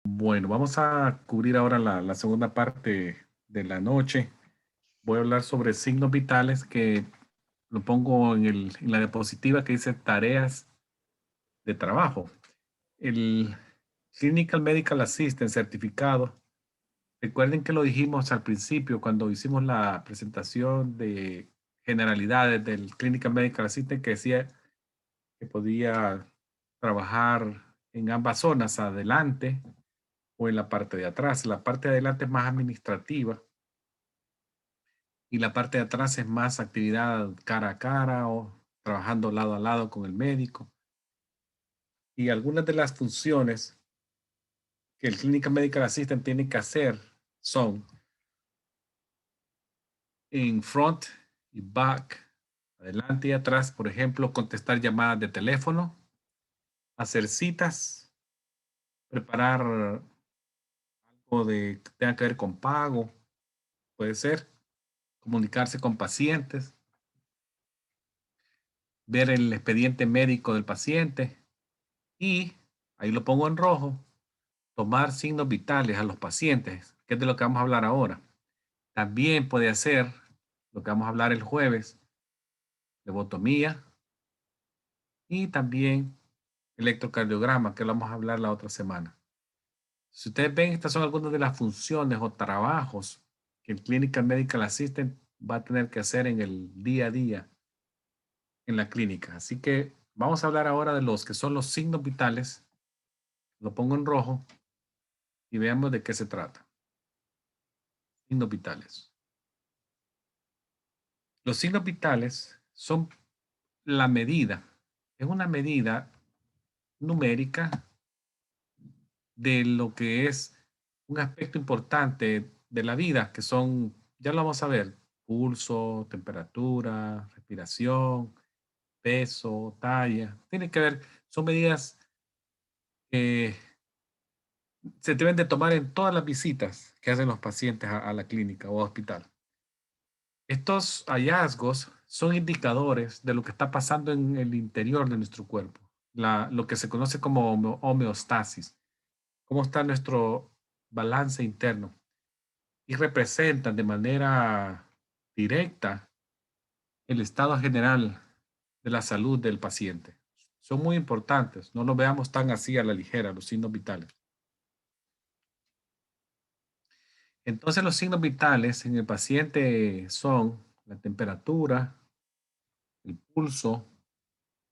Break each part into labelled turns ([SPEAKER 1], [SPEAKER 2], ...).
[SPEAKER 1] Bueno, vamos a cubrir ahora la segunda parte de la noche. Voy a hablar sobre signos vitales que lo pongo en la diapositiva que dice tareas de trabajo. El Clinical Medical Assistant certificado. Recuerden que lo dijimos al principio cuando hicimos la presentación de generalidades del Clinical Medical Assistant que decía que podía trabajar en ambas zonas, adelante o en la parte de atrás. La parte de adelante es más administrativa y la parte de atrás es más actividad cara a cara o trabajando lado a lado con el médico. Y algunas de las funciones que el Clinical Medical Assistant tiene que hacer son en front y back, adelante y atrás, por ejemplo, contestar llamadas de teléfono, hacer citas, preparar algo de que tenga que ver con pago, puede ser, comunicarse con pacientes, ver el expediente médico del paciente y, ahí lo pongo en rojo, tomar signos vitales a los pacientes, que es de lo que vamos a hablar ahora. También puede hacer lo que vamos a hablar el jueves, lobotomía y también electrocardiograma, que lo vamos a hablar la otra semana. Si ustedes ven, estas son algunas de las funciones o trabajos que el Clinical Medical Assistant va a tener que hacer en el día a día en la clínica. Así que vamos a hablar ahora de los que son los signos vitales. Lo pongo en rojo y veamos de qué se trata. Signos vitales. Los signos vitales son la medida, es una medida numérica de lo que es un aspecto importante de la vida, que son, ya lo vamos a ver, pulso, temperatura, respiración, peso, talla. Tiene que ver, son medidas que se deben de tomar en todas las visitas que hacen los pacientes a la clínica o hospital. Estos hallazgos son indicadores de lo que está pasando en el interior de nuestro cuerpo, lo que se conoce como homeostasis, cómo está nuestro balance interno y representan de manera directa el estado general de la salud del paciente. Son muy importantes, no lo veamos tan así a la ligera, los signos vitales. Entonces los signos vitales en el paciente son la temperatura, el pulso,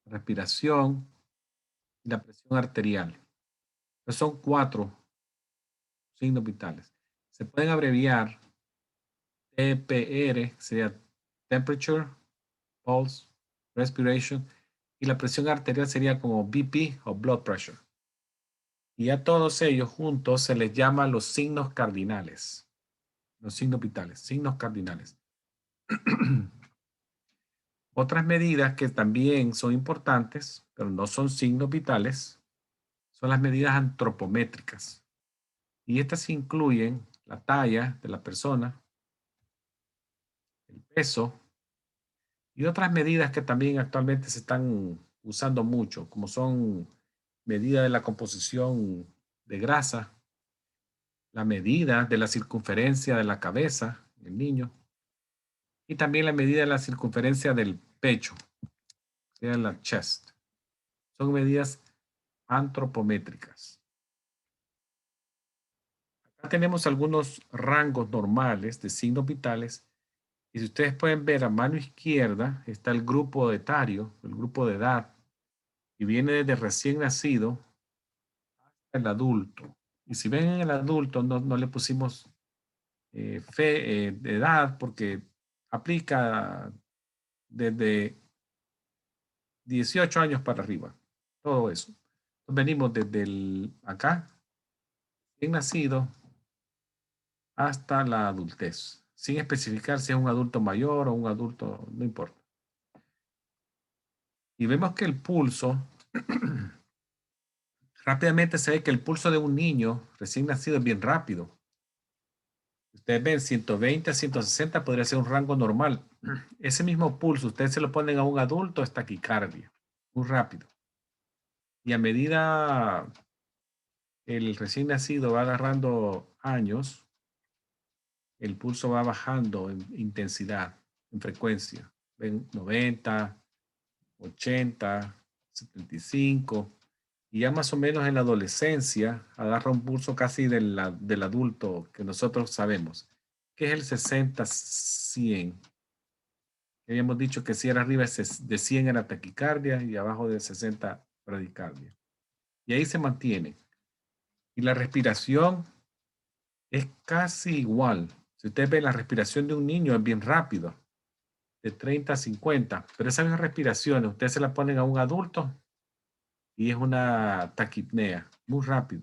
[SPEAKER 1] respiración y la presión arterial. Entonces son 4 signos vitales. Se pueden abreviar TPR, sería temperature, pulse, respiration, y la presión arterial sería como BP o blood pressure. Y a todos ellos juntos se les llama los signos cardinales, los signos vitales, signos cardinales. Otras medidas que también son importantes, pero no son signos vitales, son las medidas antropométricas. Y estas incluyen la talla de la persona, el peso y otras medidas que también actualmente se están usando mucho, como son medida de la composición de grasa, la medida de la circunferencia de la cabeza del niño y también la medida de la circunferencia del pecho, que es la chest. Son medidas antropométricas. Acá tenemos algunos rangos normales de signos vitales. Y si ustedes pueden ver a mano izquierda está el grupo etario, el grupo de edad, y viene desde recién nacido hasta el adulto. Y si ven en el adulto, no le pusimos de edad porque aplica desde 18 años para arriba, todo eso. Venimos desde acá, bien nacido, hasta la adultez, sin especificar si es un adulto mayor o un adulto, no importa. Y vemos que el pulso, rápidamente se ve que el pulso de un niño recién nacido es bien rápido. Ustedes ven 120 a 160 podría ser un rango normal. Ese mismo pulso, ustedes se lo ponen a un adulto, es taquicardia, muy rápido. Y a medida el recién nacido va agarrando años, el pulso va bajando en intensidad, en frecuencia. Ven 90, 80, 75. Y ya más o menos en la adolescencia agarra un pulso casi del adulto que nosotros sabemos, que es el 60-100. Habíamos dicho que si era arriba de 100 era taquicardia y abajo de 60 bradicardia. Y ahí se mantiene. Y la respiración es casi igual. Si usted ve la respiración de un niño es bien rápido, de 30 a 50, pero esa misma respiración usted se la ponen a un adulto y es una taquipnea, muy rápido.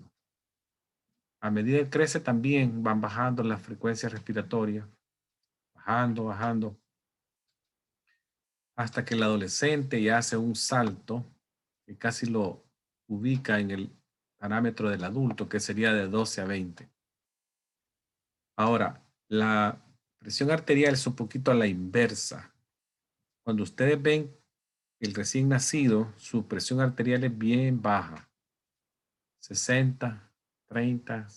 [SPEAKER 1] A medida que crece también van bajando las frecuencias respiratorias, bajando, bajando, hasta que el adolescente ya hace un salto que casi lo ubica en el parámetro del adulto, que sería de 12 a 20. Ahora, la presión arterial es un poquito a la inversa. Cuando ustedes ven el recién nacido, su presión arterial es bien baja, 60, 30,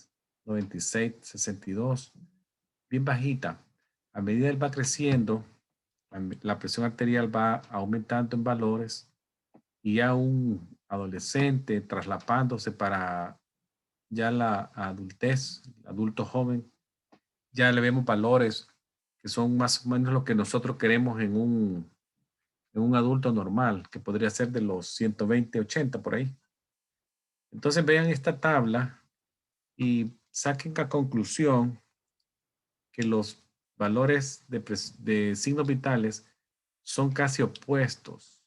[SPEAKER 1] 96, 62, bien bajita. A medida que él va creciendo, la presión arterial va aumentando en valores y ya un adolescente traslapándose para ya la adultez, adulto joven, ya le vemos valores que son más o menos lo que nosotros queremos en un adulto normal, que podría ser de los 120, 80 por ahí. Entonces vean esta tabla y saquen la conclusión que los valores de signos vitales son casi opuestos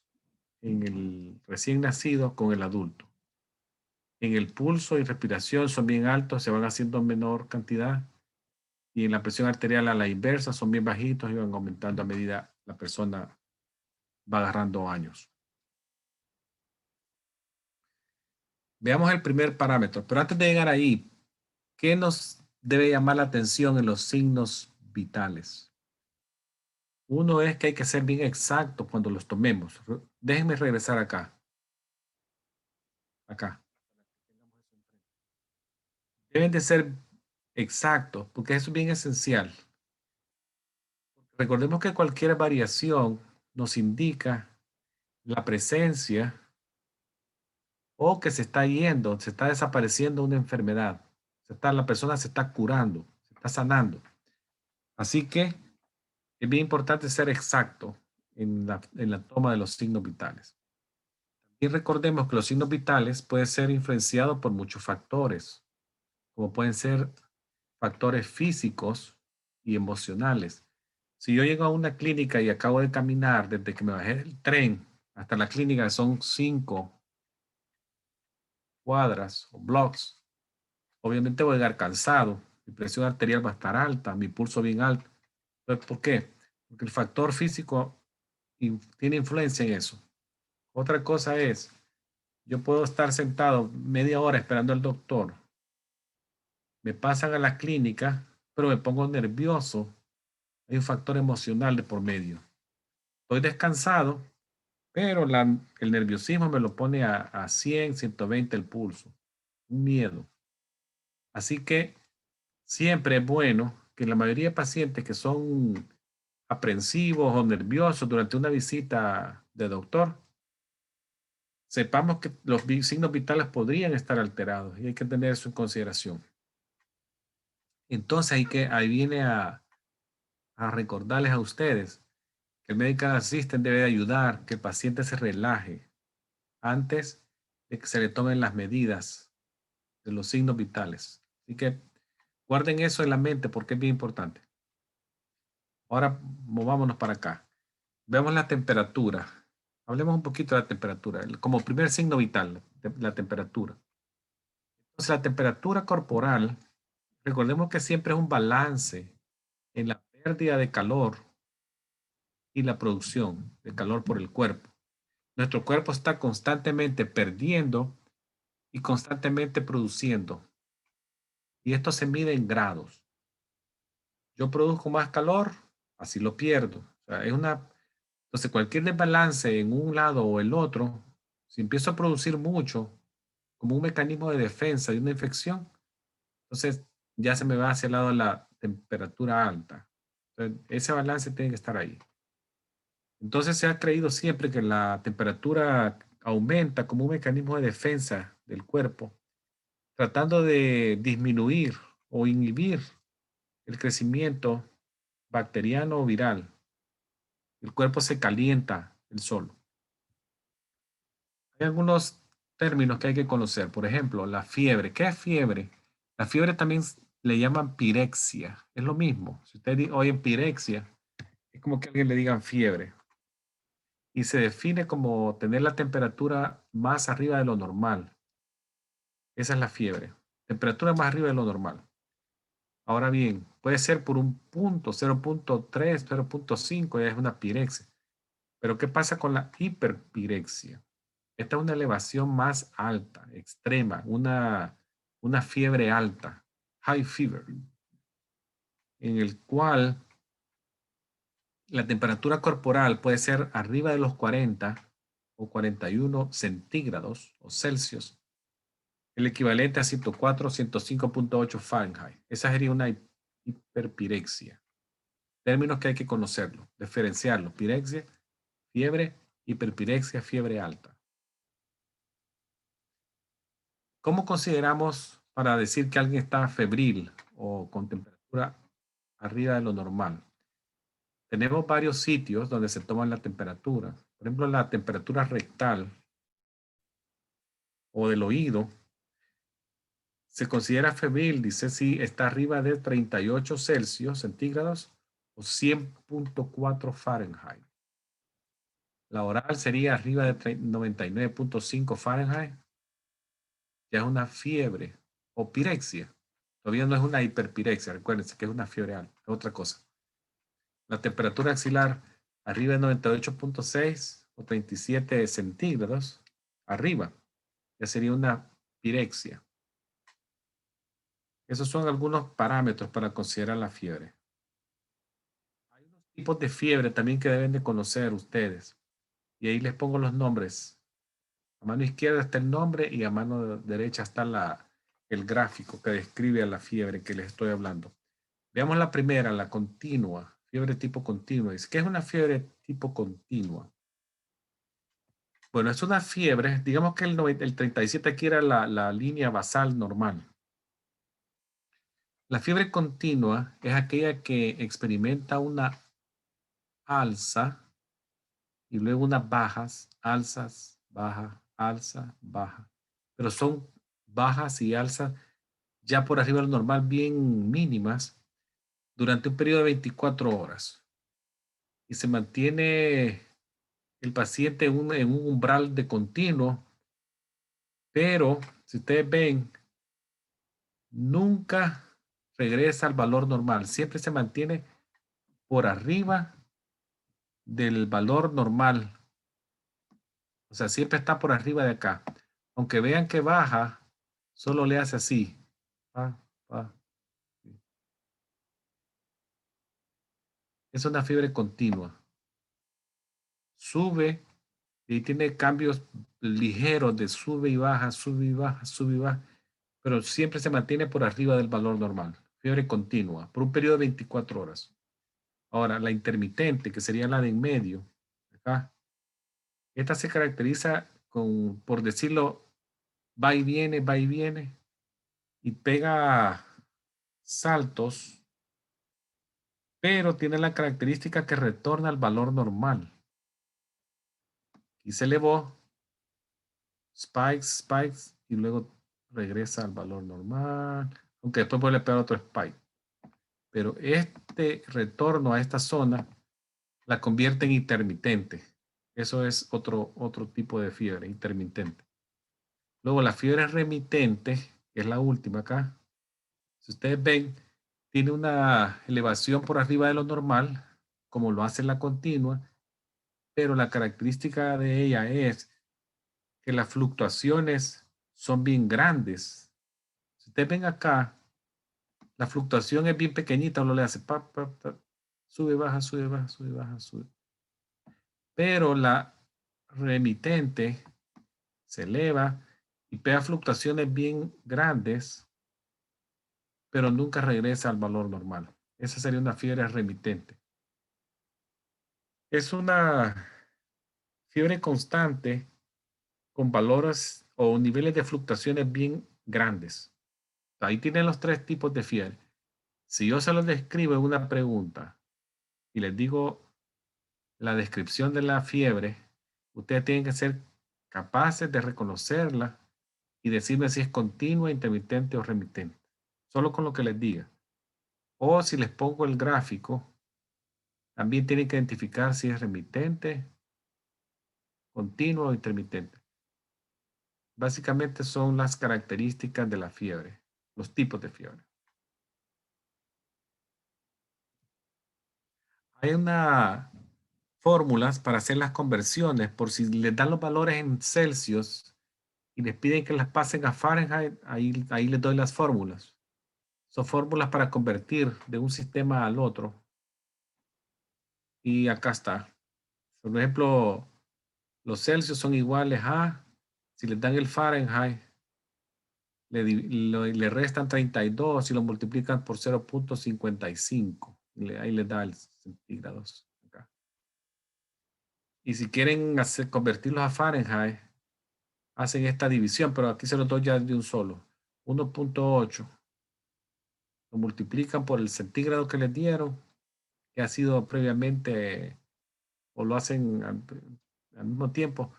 [SPEAKER 1] en el recién nacido con el adulto. En el pulso y respiración son bien altos, se van haciendo en menor cantidad, y en la presión arterial a la inversa son bien bajitos y van aumentando a medida la persona va agarrando años. Veamos el primer parámetro, pero antes de llegar ahí, ¿qué nos debe llamar la atención en los signos vitales? Uno es que hay que ser bien exacto cuando los tomemos. Déjenme regresar acá. Acá. Deben de ser exactos, porque eso es bien esencial. Recordemos que cualquier variación nos indica la presencia o que se está yendo, se está desapareciendo una enfermedad. La persona se está curando, se está sanando. Así que es bien importante ser exacto en la toma de los signos vitales. Y recordemos que los signos vitales pueden ser influenciados por muchos factores, como pueden ser factores físicos y emocionales. Si yo llego a una clínica y acabo de caminar desde que me bajé del tren hasta la clínica, son 5 cuadras o blocks, obviamente voy a llegar cansado, mi presión arterial va a estar alta, mi pulso bien alto. Entonces, ¿por qué? Porque el factor físico tiene influencia en eso. Otra cosa es, yo puedo estar sentado media hora esperando al doctor, me pasan a la clínica, pero me pongo nervioso. Hay un factor emocional de por medio. Estoy descansado, pero el nerviosismo me lo pone a 100, 120 el pulso. Un miedo. Así que siempre es bueno que la mayoría de pacientes que son aprensivos o nerviosos durante una visita de doctor, sepamos que los signos vitales podrían estar alterados y hay que tener eso en consideración. Entonces ahí viene a recordarles a ustedes que el medical assistant debe de ayudar que el paciente se relaje antes de que se le tomen las medidas de los signos vitales. Así que guarden eso en la mente porque es bien importante. Ahora movámonos para acá. Veamos la temperatura. Hablemos un poquito de la temperatura. Como primer signo vital, la temperatura. Entonces, la temperatura corporal, recordemos que siempre es un balance en la pérdida de calor y la producción de calor por el cuerpo. Nuestro cuerpo está constantemente perdiendo y constantemente produciendo. Y esto se mide en grados. Yo produzco más calor, así lo pierdo. O sea, entonces, cualquier desbalance en un lado o el otro, si empiezo a producir mucho, como un mecanismo de defensa de una infección, entonces ya se me va hacia el lado de la temperatura alta. Entonces, ese balance tiene que estar ahí. Entonces se ha creído siempre que la temperatura aumenta como un mecanismo de defensa del cuerpo, tratando de disminuir o inhibir el crecimiento bacteriano o viral. El cuerpo se calienta el solo. Hay algunos términos que hay que conocer. Por ejemplo, la fiebre. ¿Qué es fiebre? La fiebre también le llaman pirexia. Es lo mismo. Si usted oye pirexia, es como que alguien le digan fiebre. Y se define como tener la temperatura más arriba de lo normal. Esa es la fiebre. Temperatura más arriba de lo normal. Ahora bien, puede ser por un punto, 0.3, 0.5, ya es una pirexia. Pero ¿qué pasa con la hiperpirexia? Esta es una elevación más alta, extrema, una fiebre alta, high fever, en el cual la temperatura corporal puede ser arriba de los 40 o 41 centígrados o Celsius, el equivalente a 104 o 105.8 Fahrenheit. Esa sería una hiperpirexia. Términos que hay que conocerlo, diferenciarlo. Pirexia, fiebre, hiperpirexia, fiebre alta. ¿Cómo consideramos para decir que alguien está febril o con temperatura arriba de lo normal? Tenemos varios sitios donde se toman la temperatura. Por ejemplo, la temperatura rectal o del oído se considera febril, dice si está arriba de 38 Celsius centígrados o 100.4 Fahrenheit. La oral sería arriba de 99.5 Fahrenheit. Ya es una fiebre o pirexia. Todavía no es una hiperpirexia, recuérdense que es una fiebre alta, es otra cosa. La temperatura axilar arriba de 98.6 o 37 centígrados, arriba, ya sería una pirexia. Esos son algunos parámetros para considerar la fiebre. Hay unos tipos de fiebre también que deben de conocer ustedes. Y ahí les pongo los nombres. A mano izquierda está el nombre y a mano derecha está el gráfico que describe a la fiebre que les estoy hablando. Veamos la primera, la continua, fiebre tipo continua. ¿Qué es una fiebre tipo continua? Bueno, es una fiebre, digamos que el 37 aquí era la línea basal normal. La fiebre continua es aquella que experimenta una alza y luego unas bajas, alzas, baja, alza, baja. Pero son bajas y alzas ya por arriba de lo normal, bien mínimas, durante un periodo de 24 horas. Y se mantiene el paciente en un umbral de continuo, pero si ustedes ven, nunca regresa al valor normal, siempre se mantiene por arriba del valor normal, o sea, siempre está por arriba de acá. Aunque vean que baja, solo le hace así. Pa, pa. Es una fiebre continua. Sube y tiene cambios ligeros de sube y baja, sube y baja, sube y baja, pero siempre se mantiene por arriba del valor normal. Fiebre continua, por un periodo de 24 horas. Ahora, la intermitente, que sería la de en medio, acá, esta se caracteriza con, por decirlo, va y viene, y pega saltos, pero tiene la característica que retorna al valor normal. Y se elevó, spikes, spikes, y luego regresa al valor normal, aunque después vuelve a pegar otro spike. Pero este retorno a esta zona la convierte en intermitente. Eso es otro tipo de fiebre, intermitente. Luego la fiebre remitente, que es la última acá. Si ustedes ven, tiene una elevación por arriba de lo normal, como lo hace la continua, pero la característica de ella es que las fluctuaciones son bien grandes. Si ustedes ven acá, la fluctuación es bien pequeñita, uno le hace sube, baja, sube, baja, sube, baja, sube. Pero la remitente se eleva y pega fluctuaciones bien grandes, pero nunca regresa al valor normal. Esa sería una fiebre remitente. Es una fiebre constante con valores o niveles de fluctuaciones bien grandes. Ahí tienen los tres tipos de fiebre. Si yo se los describo en una pregunta y les digo la descripción de la fiebre, ustedes tienen que ser capaces de reconocerla y decirme si es continua, intermitente o remitente. Solo con lo que les diga. O si les pongo el gráfico, también tienen que identificar si es remitente, continuo o intermitente. Básicamente son las características de la fiebre, los tipos de fiebre. Hay una fórmulas para hacer las conversiones por si les dan los valores en Celsius y les piden que las pasen a Fahrenheit, ahí les doy las fórmulas. Son fórmulas para convertir de un sistema al otro. Y acá está. Por ejemplo, los Celsius son iguales a, si les dan el Fahrenheit, le restan 32 y lo multiplican por 0.55. Ahí les da el centígrados. Acá. Y si quieren convertirlos a Fahrenheit, hacen esta división, pero aquí se los doy ya de un solo. 1.8 lo multiplican por el centígrado que les dieron, que ha sido previamente, o lo hacen al mismo tiempo,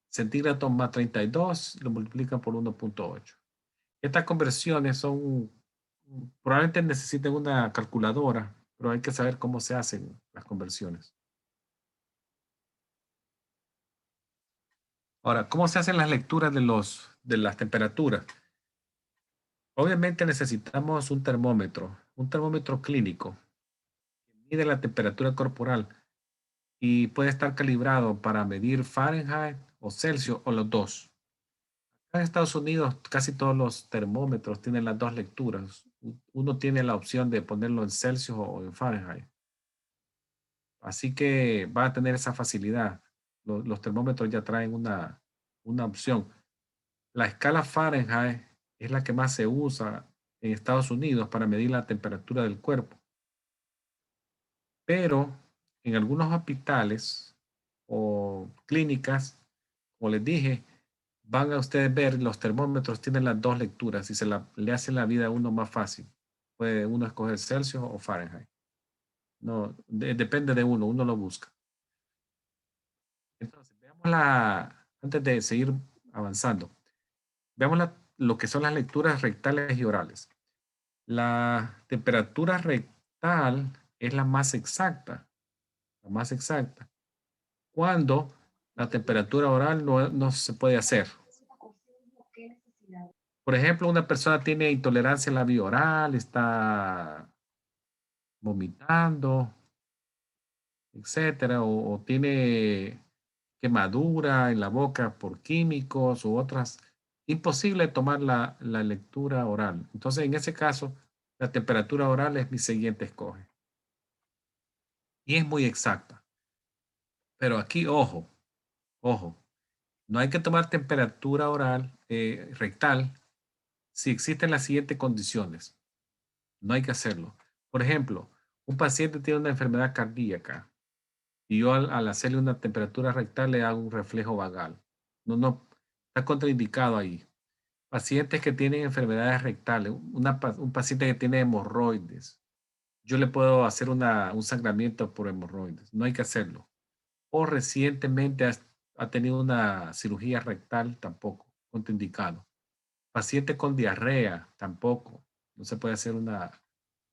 [SPEAKER 1] centígrado más 32, lo multiplican por 1.8. Estas conversiones son, probablemente necesiten una calculadora, pero hay que saber cómo se hacen las conversiones. Ahora, ¿cómo se hacen las lecturas de las temperaturas? Obviamente necesitamos un termómetro clínico, que mide la temperatura corporal y puede estar calibrado para medir Fahrenheit o Celsius o los dos. En Estados Unidos casi todos los termómetros tienen las dos lecturas. Uno tiene la opción de ponerlo en Celsius o en Fahrenheit. Así que va a tener esa facilidad. Los termómetros ya traen una opción. La escala Fahrenheit es la que más se usa en Estados Unidos para medir la temperatura del cuerpo. Pero en algunos hospitales o clínicas, como les dije, van a ustedes ver, los termómetros tienen las dos lecturas y le hacen la vida a uno más fácil. Puede uno escoger Celsius o Fahrenheit. No, depende de uno lo busca. Entonces, antes de seguir avanzando, veamos lo que son las lecturas rectales y orales. La temperatura rectal es la más exacta, cuando la temperatura oral no se puede hacer. Por ejemplo, una persona tiene intolerancia a la vía oral, está vomitando, etcétera, o tiene quemadura en la boca por químicos u otras, imposible tomar la lectura oral. Entonces, en ese caso, la temperatura oral es mi siguiente escoge. Y es muy exacta. Pero aquí, ojo, no hay que tomar temperatura oral, rectal, si existen las siguientes condiciones. No hay que hacerlo. Por ejemplo, un paciente tiene una enfermedad cardíaca y yo al hacerle una temperatura rectal le hago un reflejo vagal. No, está contraindicado ahí. Pacientes que tienen enfermedades rectales, un paciente que tiene hemorroides, yo le puedo hacer un sangramiento por hemorroides. No hay que hacerlo. O recientemente ha tenido una cirugía rectal, tampoco, contraindicado. Paciente con diarrea, tampoco. No se puede hacer una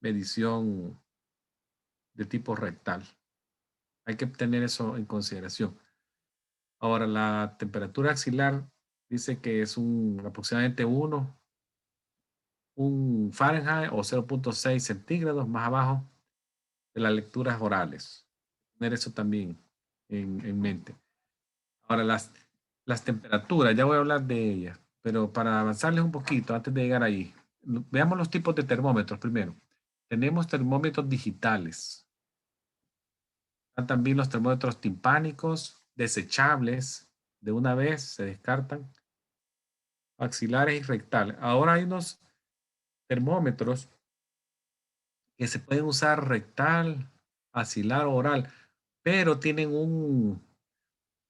[SPEAKER 1] medición de tipo rectal. Hay que tener eso en consideración. Ahora, la temperatura axilar dice que es aproximadamente un Fahrenheit o 0.6 centígrados más abajo de las lecturas orales. Tener eso también en mente. Ahora, las temperaturas, ya voy a hablar de ellas, pero para avanzarles un poquito antes de llegar ahí, veamos los tipos de termómetros primero. Tenemos termómetros digitales. Están también los termómetros timpánicos, desechables, de una vez se descartan. axilares y rectales. Ahora hay unos termómetros que se pueden usar rectal, axilar o oral, pero tienen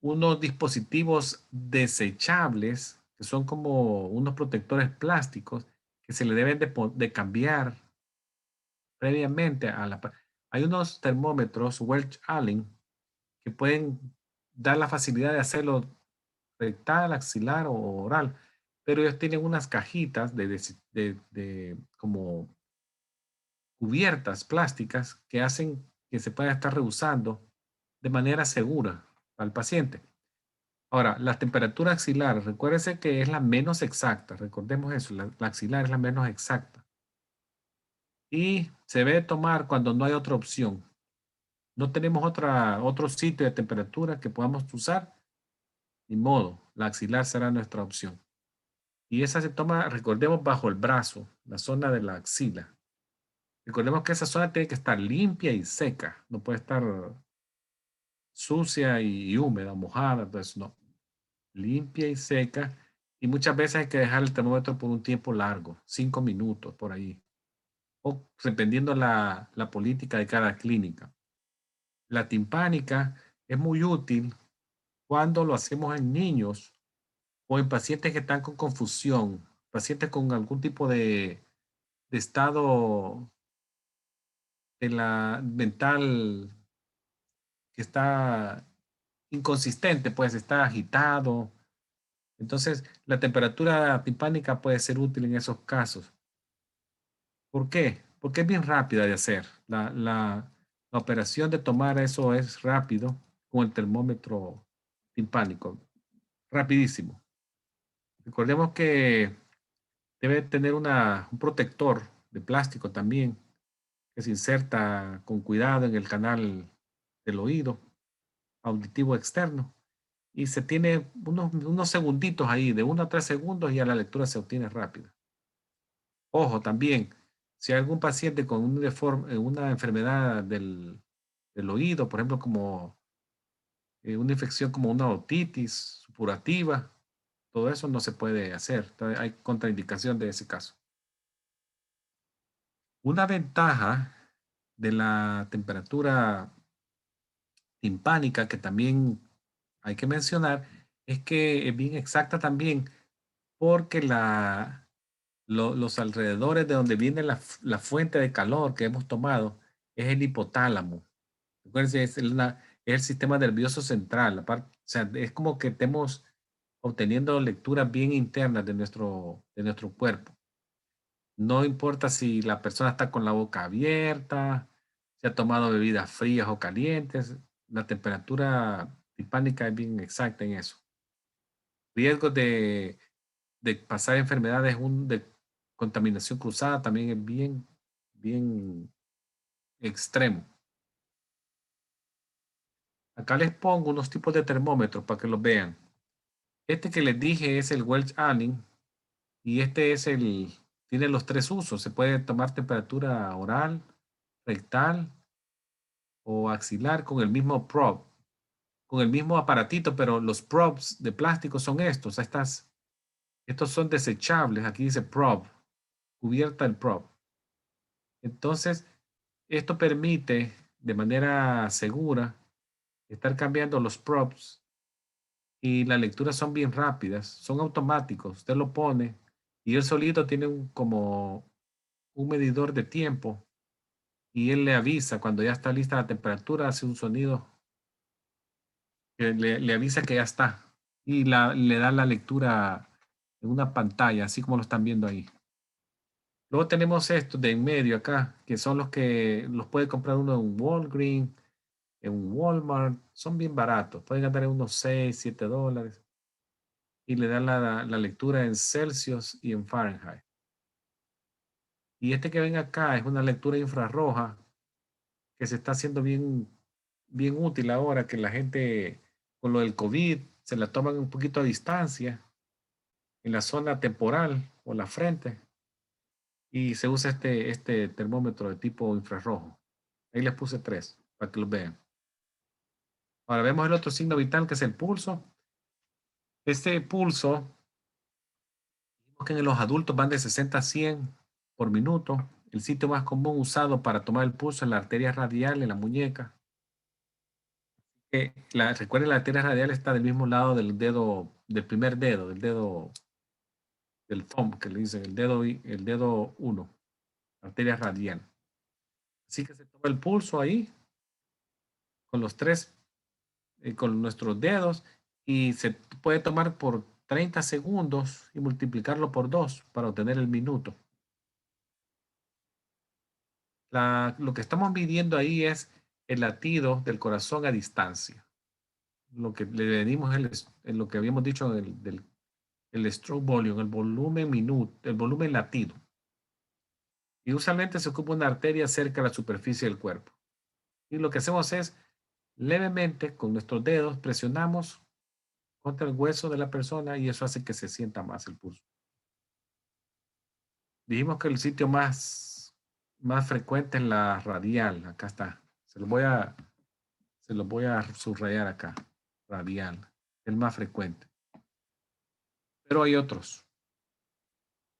[SPEAKER 1] unos dispositivos desechables que son como unos protectores plásticos que se le deben de cambiar previamente a hay unos termómetros Welch Allen que pueden dar la facilidad de hacerlo rectal, axilar o oral, pero ellos tienen unas cajitas de como cubiertas plásticas que hacen que se pueda estar reusando de manera segura al paciente. Ahora, la temperatura axilar, recuérdese que es la menos exacta, recordemos eso, la axilar es la menos exacta. Y se debe tomar cuando no hay otra opción. No tenemos otro sitio de temperatura que podamos usar, ni modo, la axilar será nuestra opción. Y esa se toma, recordemos, bajo el brazo, la zona de la axila. Recordemos que esa zona tiene que estar limpia y seca, no puede estar sucia y húmeda, mojada, entonces no. Limpia y seca. Y muchas veces hay que dejar el termómetro por un tiempo largo, 5 minutos por ahí, o dependiendo la política de cada clínica. La timpánica es muy útil cuando lo hacemos en niños o en pacientes que están con confusión, pacientes con algún tipo de estado de la mental que está inconsistente, pues está agitado. Entonces, la temperatura timpánica puede ser útil en esos casos. ¿Por qué? Porque es bien rápida de hacer. La operación de tomar eso es rápido con el termómetro timpánico. Rapidísimo. Recordemos que debe tener un protector de plástico también que se inserta con cuidado en el canal del oído auditivo externo y se tiene unos segunditos ahí, de 1 a 3 segundos y ya la lectura se obtiene rápida. Ojo, también, si hay algún paciente con una enfermedad del oído, por ejemplo, como una infección como una otitis supurativa, todo eso no se puede hacer. Hay contraindicación de ese caso. Una ventaja de la temperatura timpánica que también hay que mencionar es que es bien exacta también porque los alrededores de donde viene la fuente de calor que hemos tomado es el hipotálamo. Recuerden, es el sistema nervioso central. O sea, es como que estemos obteniendo lecturas bien internas de nuestro cuerpo. No importa si la persona está con la boca abierta, si ha tomado bebidas frías o calientes, la temperatura timpánica es bien exacta en eso. Riesgos de pasar enfermedades de contaminación cruzada también es bien, bien extremo. Acá les pongo unos tipos de termómetros para que los vean. Este que les dije es el Welch Allen y tiene los 3 usos. Se puede tomar temperatura oral, rectal o axilar con el mismo probe, con el mismo aparatito, pero los probes de plástico son estos. Estos son desechables. Aquí dice probe, cubierta el probe. Entonces, esto permite de manera segura estar cambiando los probes y las lecturas son bien rápidas, son automáticos. Usted lo pone y él solito tiene como un medidor de tiempo y él le avisa cuando ya está lista la temperatura, hace un sonido que le avisa que ya está y le da la lectura en una pantalla, así como lo están viendo ahí. Luego tenemos estos de en medio acá, que son los que los puede comprar uno en Walgreens, en Walmart, son bien baratos, pueden andar en unos 6, $7 y le dan la lectura en Celsius y en Fahrenheit. Y este que ven acá es una lectura infrarroja que se está haciendo bien, bien útil ahora que la gente con lo del COVID se la toman un poquito a distancia en la zona temporal o la frente y se usa este termómetro de tipo infrarrojo. Ahí les puse 3 para que los vean. Ahora vemos el otro signo vital que es el pulso. Este pulso que en los adultos van de 60 a 100 por minuto. El sitio más común usado para tomar el pulso es la arteria radial en la muñeca. Recuerden, la arteria radial está del mismo lado del dedo, del primer dedo, del dedo del thumb, que le dicen el dedo 1, arteria radial. Así que se toma el pulso ahí con los tres, con nuestros dedos, y se puede tomar por 30 segundos y multiplicarlo por 2 para obtener el minuto. Lo que estamos midiendo ahí es el latido del corazón a distancia. Lo que le medimos es lo que habíamos dicho el stroke volume, el volumen minuto, el volumen latido. Y usualmente se ocupa una arteria cerca de la superficie del cuerpo. Y lo que hacemos es levemente con nuestros dedos presionamos contra el hueso de la persona y eso hace que se sienta más el pulso. Dijimos que el sitio más frecuente es la radial. Acá está. Se lo voy a subrayar acá. Radial. El más frecuente. Pero hay otros.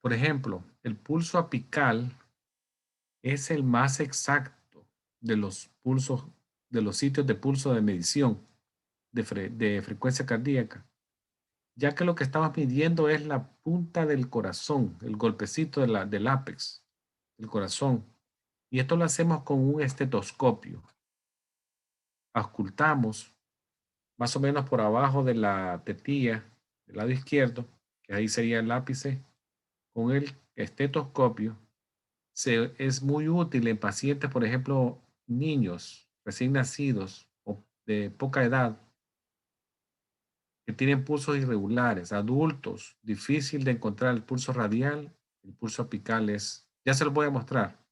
[SPEAKER 1] Por ejemplo, el pulso apical es el más exacto de los pulsos, de los sitios de pulso de medición de frecuencia cardíaca, ya que lo que estamos midiendo es la punta del corazón, el golpecito del ápex del corazón. Y esto lo hacemos con un estetoscopio. Auscultamos más o menos por abajo de la tetilla del lado izquierdo, que ahí sería el ápice, con el estetoscopio. Es muy útil en pacientes, por ejemplo, niños recién nacidos o de poca edad que tienen pulsos irregulares, adultos, difícil de encontrar el pulso radial, el pulso apical ya se lo voy a mostrar.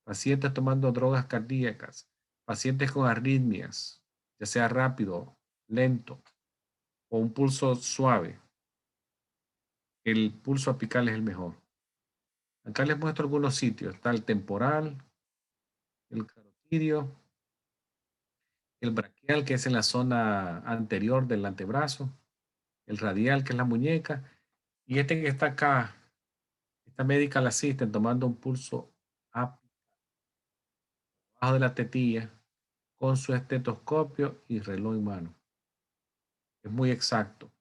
[SPEAKER 1] Pacientes tomando drogas cardíacas, pacientes con arritmias, ya sea rápido, lento o un pulso suave. El pulso apical es el mejor. Acá les muestro algunos sitios. Está el temporal, el carotidio, el braquial, que es en la zona anterior del antebrazo, el radial, que es la muñeca, y este que está acá, esta medical assistant tomando un pulso abajo de la tetilla con su estetoscopio y reloj en mano. Es muy exacto.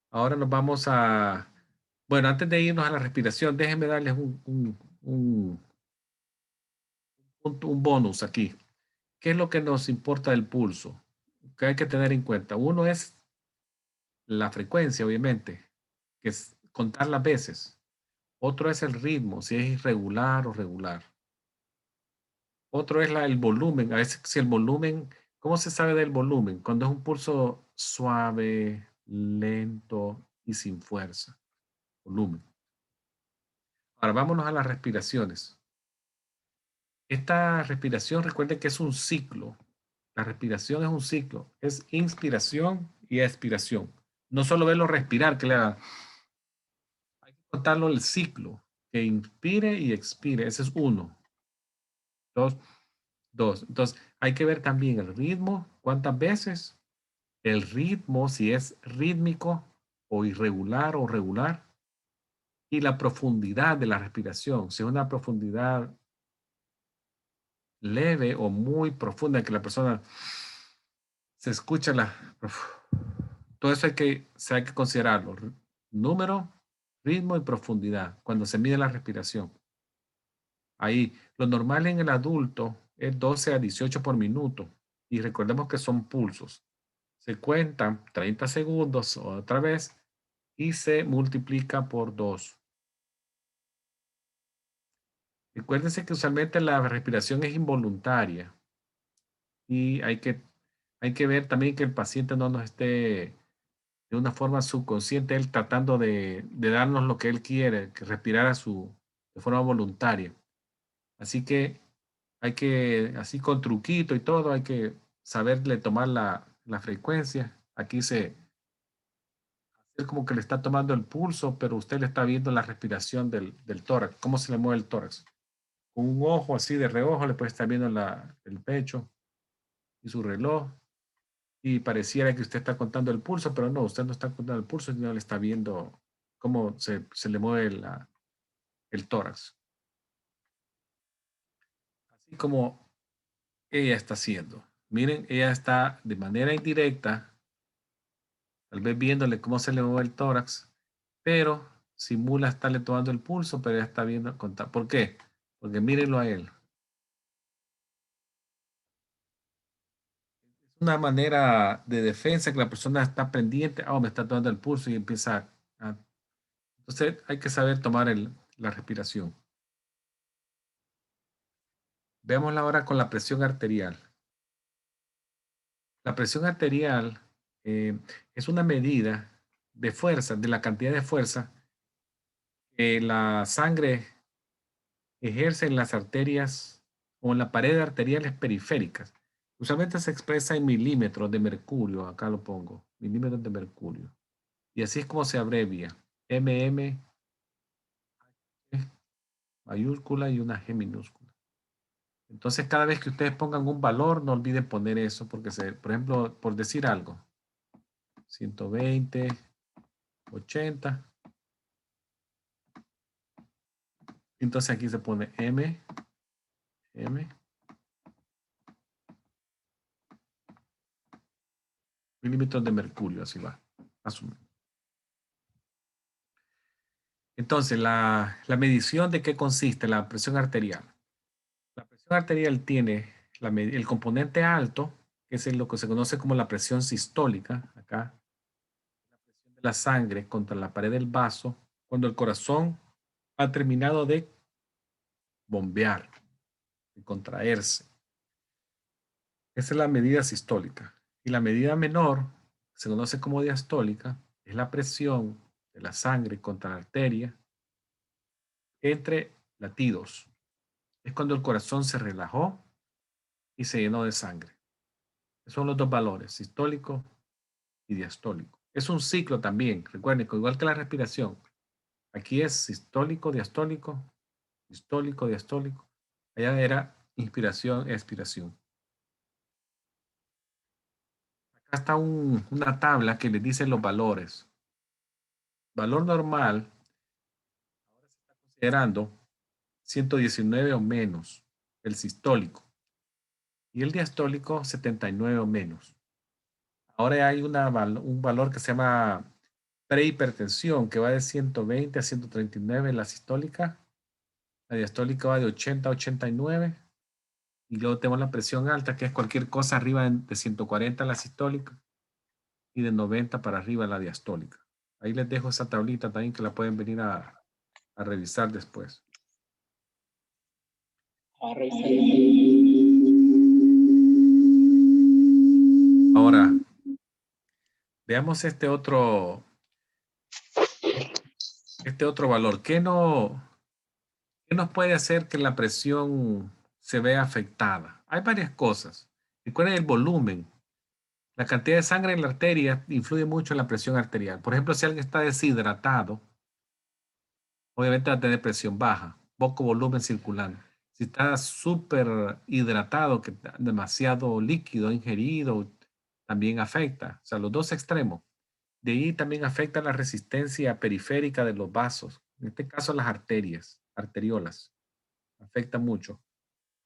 [SPEAKER 1] Ahora nos vamos bueno, antes de irnos a la respiración, déjenme darles un bonus aquí. ¿Qué es lo que nos importa del pulso? Que hay que tener en cuenta. Uno es la frecuencia, obviamente, que es contar las veces. Otro es el ritmo, si es irregular o regular. Otro es el volumen. A veces, si el volumen, ¿cómo se sabe del volumen? Cuando es un pulso suave, lento y sin fuerza. Volumen. Ahora vámonos a las respiraciones. Esta respiración, recuerden que es un ciclo. La respiración es un ciclo. Es inspiración y expiración. No solo verlo respirar, que le haga. Hay que contarlo el ciclo. Que inspire y expire. Ese es uno. Dos. Entonces, hay que ver también el ritmo. ¿Cuántas veces? El ritmo, si es rítmico o irregular o regular. Y la profundidad de la respiración. Si es una profundidad leve o muy profunda, que la persona se escucha todo eso hay que considerarlo. Número, ritmo y profundidad cuando se mide la respiración. Ahí, lo normal en el adulto es 12 a 18 por minuto. Y recordemos que son pulsos. Se cuentan 30 segundos otra vez y se multiplica por 2. Recuérdense que usualmente la respiración es involuntaria y hay que ver también que el paciente no nos esté de una forma subconsciente, él tratando de darnos lo que él quiere, que respirar de forma voluntaria. Así que así con truquito y todo, hay que saberle tomar la frecuencia. Aquí hacer como que le está tomando el pulso, pero usted le está viendo la respiración del tórax, cómo se le mueve el tórax. Con un ojo así de reojo le puede estar viendo el pecho y su reloj. y pareciera que usted está contando el pulso, pero no, usted no está contando el pulso, sino le está viendo cómo se le mueve el tórax. Así como ella está haciendo. Miren, ella está de manera indirecta, tal vez viéndole cómo se le mueve el tórax, pero simula estarle tomando el pulso, pero ella está viendo contar. ¿Por qué? Porque mírenlo a él. Es una manera de defensa que la persona está pendiente, oh, me está tomando el pulso y empieza a... Entonces hay que saber tomar la respiración. Veámosla ahora con la presión arterial. La presión arterial es una medida de fuerza, de la cantidad de fuerza que la sangre ejerce en las arterias o en la pared arteriales periféricas. Usualmente se expresa en milímetros de mercurio, acá lo pongo, milímetros de mercurio. Y así es como se abrevia, mm mayúscula y una G minúscula. Entonces, cada vez que ustedes pongan un valor, no olviden poner eso, porque, por ejemplo, por decir algo, 120, 80. Entonces aquí se pone M, milímetros de mercurio, así va. Asume. Entonces, la medición de qué consiste la presión arterial. La presión arterial tiene el componente alto, que es lo que se conoce como la presión sistólica, acá, la presión de la sangre contra la pared del vaso, cuando el corazón ha terminado de bombear, de contraerse. Esa es la medida sistólica. Y la medida menor, se conoce como diastólica, es la presión de la sangre contra la arteria entre latidos. Es cuando el corazón se relajó y se llenó de sangre. Esos son los dos valores, sistólico y diastólico. Es un ciclo también, recuerden, igual que la respiración. Aquí es sistólico, diastólico, sistólico, diastólico. Allá era inspiración, expiración. Acá está una tabla que les dice los valores. Valor normal, ahora se está considerando 119 o menos, el sistólico. Y el diastólico, 79 o menos. Ahora hay un valor que se llama prehipertensión, que va de 120 a 139 en la sistólica. La diastólica va de 80 a 89. Y luego tenemos la presión alta, que es cualquier cosa arriba de 140 en la sistólica y de 90 para arriba en la diastólica. Ahí les dejo esa tablita también que la pueden venir a revisar después. Ahora, veamos este otro valor. ¿Qué nos puede hacer que la presión se vea afectada? Hay varias cosas. Recuerden el volumen. La cantidad de sangre en la arteria influye mucho en la presión arterial. Por ejemplo, si alguien está deshidratado, obviamente va a tener presión baja, poco volumen circulante. Si está súper hidratado, que demasiado líquido ingerido, también afecta. O sea, los dos extremos. De ahí también afecta la resistencia periférica de los vasos. En este caso, las arteriolas. Afecta mucho.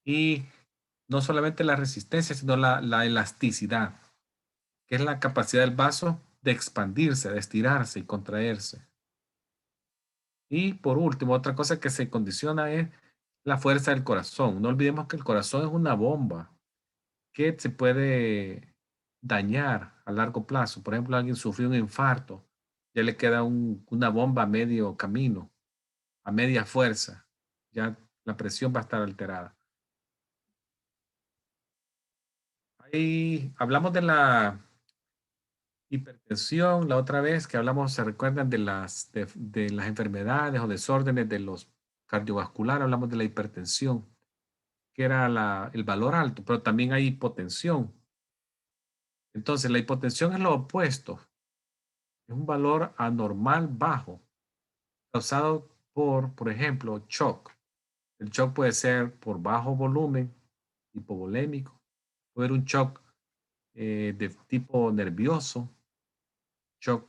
[SPEAKER 1] Y no solamente la resistencia, sino la elasticidad, que es la capacidad del vaso de expandirse, de estirarse y contraerse. Y por último, otra cosa que se condiciona es la fuerza del corazón. No olvidemos que el corazón es una bomba que se puede dañar a largo plazo. Por ejemplo, alguien sufrió un infarto, ya le queda una bomba a medio camino, a media fuerza, ya la presión va a estar alterada. Ahí hablamos de la hipertensión, la otra vez que hablamos, ¿se recuerdan de las enfermedades o desórdenes de los cardiovasculares? Hablamos de la hipertensión, que era el valor alto, pero también hay hipotensión. Entonces, la hipotensión es lo opuesto, es un valor anormal bajo, causado por ejemplo, shock. El shock puede ser por bajo volumen, hipovolémico, puede haber un shock de tipo nervioso, shock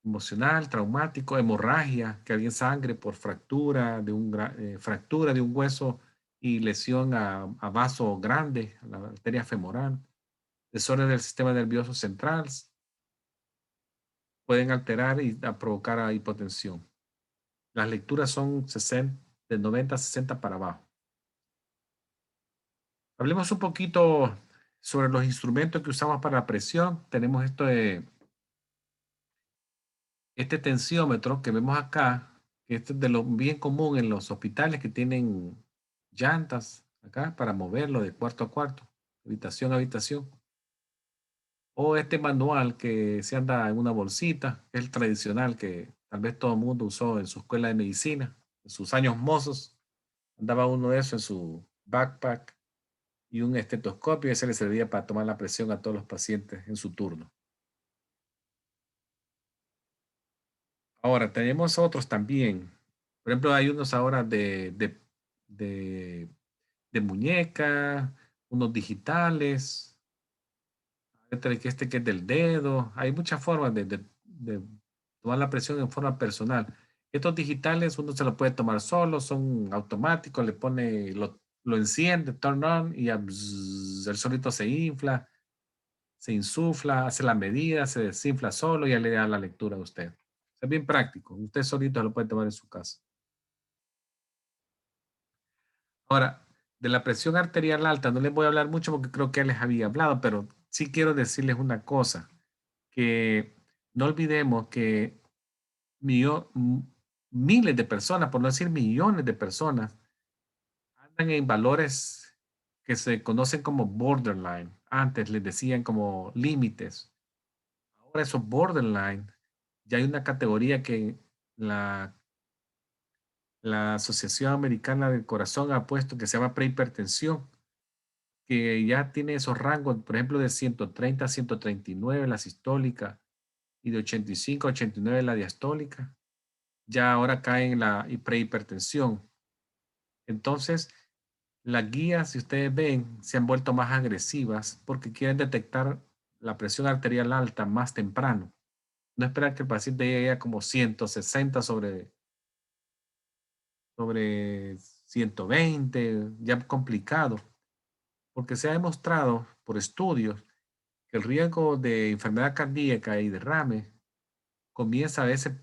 [SPEAKER 1] emocional, traumático, hemorragia, que alguien sangre por fractura de un hueso y lesión a vaso grande, a la arteria femoral, desorden del sistema nervioso central, pueden alterar y provocar hipotensión. Las lecturas son 60, de 90 a 60 para abajo. Hablemos un poquito sobre los instrumentos que usamos para la presión. Tenemos este tensiómetro que vemos acá, que este es de lo bien común en los hospitales que tienen llantas acá para moverlo de cuarto a cuarto, habitación a habitación. O este manual que se anda en una bolsita, que es el tradicional que tal vez todo el mundo usó en su escuela de medicina, en sus años mozos. Andaba uno de eso en su backpack y un estetoscopio y ese le servía para tomar la presión a todos los pacientes en su turno. Ahora, tenemos otros también. Por ejemplo, hay unos ahora de, de muñeca, unos digitales, que es del dedo. Hay muchas formas de tomar la presión en forma personal. Estos digitales uno se lo puede tomar solo, son automáticos, le pone, lo enciende, turn on, y ya, el solito se infla, se insufla, hace la medida, se desinfla solo y ya le da la lectura a usted. Es bien práctico. Usted solito lo puede tomar en su casa. Ahora, de la presión arterial alta, no les voy a hablar mucho porque creo que ya les había hablado, pero sí quiero decirles una cosa, que no olvidemos que miles de personas, por no decir millones de personas, andan en valores que se conocen como borderline. Antes les decían como límites. Ahora esos borderline, ya hay una categoría que la la Asociación Americana del Corazón ha puesto que se llama prehipertensión, que ya tiene esos rangos, por ejemplo, de 130 a 139 la sistólica y de 85 a 89 la diastólica. Ya ahora cae en la prehipertensión. Entonces, las guías, si ustedes ven, se han vuelto más agresivas porque quieren detectar la presión arterial alta más temprano. No esperar que el paciente llegue a como 160 sobre 120, ya complicado, porque se ha demostrado por estudios que el riesgo de enfermedad cardíaca y derrame comienza a veces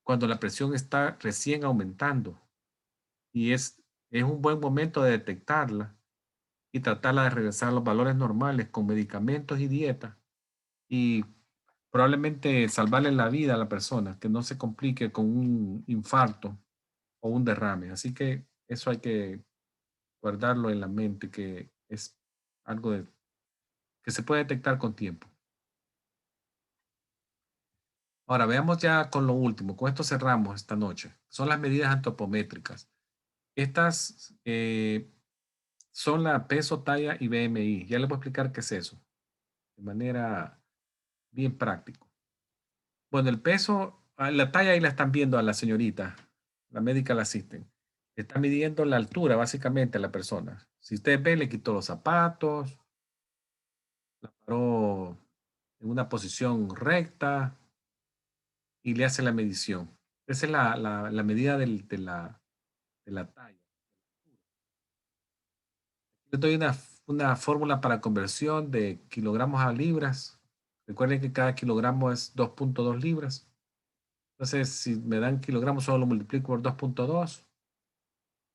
[SPEAKER 1] cuando la presión está recién aumentando y es un buen momento de detectarla y tratarla de regresar a los valores normales con medicamentos y dieta y probablemente salvarle la vida a la persona, que no se complique con un infarto o un derrame. Así que eso hay que guardarlo en la mente, que es algo que se puede detectar con tiempo. Ahora, veamos ya con lo último. Con esto cerramos esta noche. Son las medidas antropométricas. Estas son la peso, talla y BMI. Ya les voy a explicar qué es eso de manera bien práctica. Bueno, el peso, la talla ahí la están viendo a la señorita. La médica la asisten. Está midiendo la altura básicamente a la persona. Si ustedes ven, le quitó los zapatos, la paró en una posición recta y le hace la medición. Esa es la medida de la talla. Yo doy una fórmula para conversión de kilogramos a libras. Recuerden que cada kilogramo es 2.2 libras. Entonces, si me dan kilogramos, solo lo multiplico por 2.2.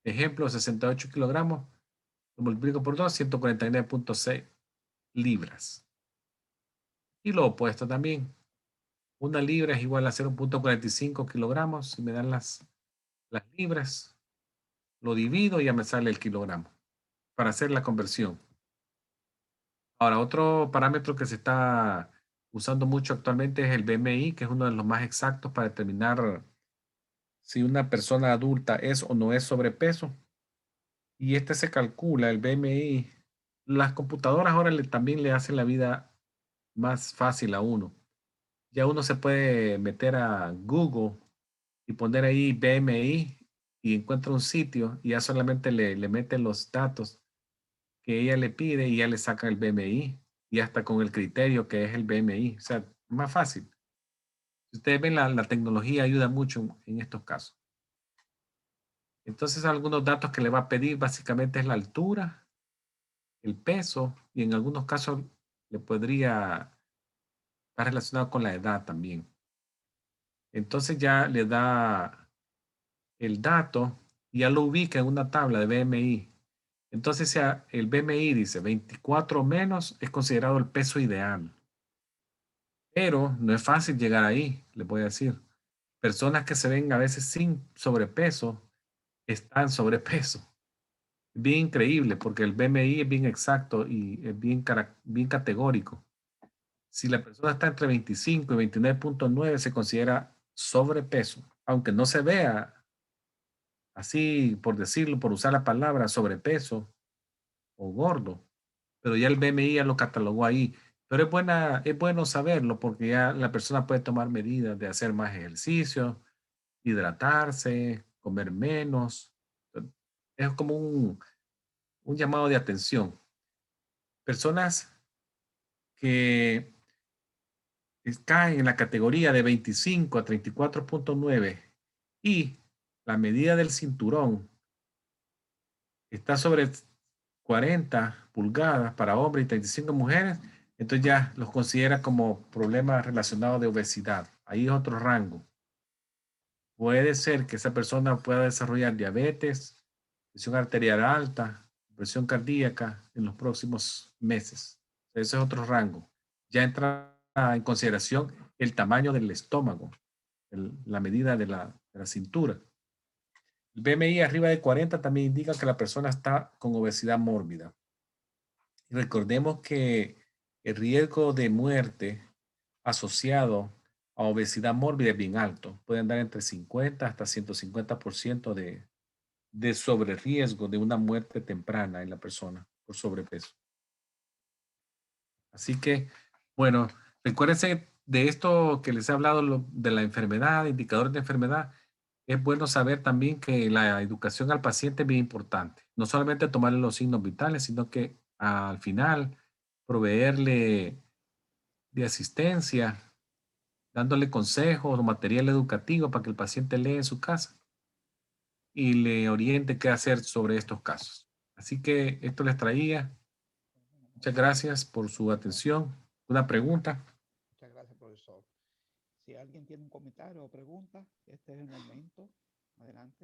[SPEAKER 1] Ejemplo, 68 kilogramos, lo multiplico por 2, 149.6 libras. Y lo opuesto también. Una libra es igual a 0.45 kilogramos. Si me dan las libras, lo divido y ya me sale el kilogramo para hacer la conversión. Ahora, otro parámetro que se está usando mucho actualmente es el BMI, que es uno de los más exactos para determinar si una persona adulta es o no es sobrepeso. Y este se calcula, el BMI. Las computadoras ahora también le hacen la vida más fácil a uno. Ya uno se puede meter a Google y poner ahí BMI y encuentra un sitio y ya solamente le mete los datos que ella le pide y ya le saca el BMI y hasta con el criterio que es el BMI. O sea, más fácil. Si ustedes ven, la tecnología ayuda mucho en estos casos. Entonces, algunos datos que le va a pedir básicamente es la altura, el peso y en algunos casos le podría estar relacionado con la edad también. Entonces ya le da el dato y ya lo ubica en una tabla de BMI. Entonces el BMI dice 24 menos es considerado el peso ideal. Pero no es fácil llegar ahí, les voy a decir. Personas que se ven a veces sin sobrepeso están sobrepeso. Bien increíble porque el BMI es bien exacto y es bien categórico. Si la persona está entre 25 y 29.9 se considera sobrepeso, aunque no se vea así, por decirlo, por usar la palabra sobrepeso o gordo, pero ya el BMI ya lo catalogó ahí. Pero es bueno saberlo porque ya la persona puede tomar medidas de hacer más ejercicio, hidratarse, comer menos. Es como un llamado de atención. Personas que caen en la categoría de 25 a 34.9 y la medida del cinturón está sobre 40 pulgadas para hombres y 35 mujeres, entonces ya los considera como problemas relacionados de obesidad. Ahí es otro rango. Puede ser que esa persona pueda desarrollar diabetes, presión arterial alta, presión cardíaca en los próximos meses. Ese es otro rango. Ya entra en consideración el tamaño del estómago, la medida de la cintura. El BMI arriba de 40 también indica que la persona está con obesidad mórbida. Y recordemos que el riesgo de muerte asociado a obesidad mórbida es bien alto. Puede andar entre 50 hasta 150% de sobreriesgo de una muerte temprana en la persona por sobrepeso. Así que, bueno, recuérdense de esto que les he hablado de la enfermedad, indicadores de enfermedad. Es bueno saber también que la educación al paciente es bien importante. No solamente tomarle los signos vitales, sino que al final proveerle de asistencia, dándole consejos o material educativo para que el paciente lea en su casa y le oriente qué hacer sobre estos casos. Así que esto les traía. Muchas gracias por su atención. Una pregunta.
[SPEAKER 2] Muchas gracias, profesor. Si alguien tiene un comentario o pregunta, este es el momento. Adelante.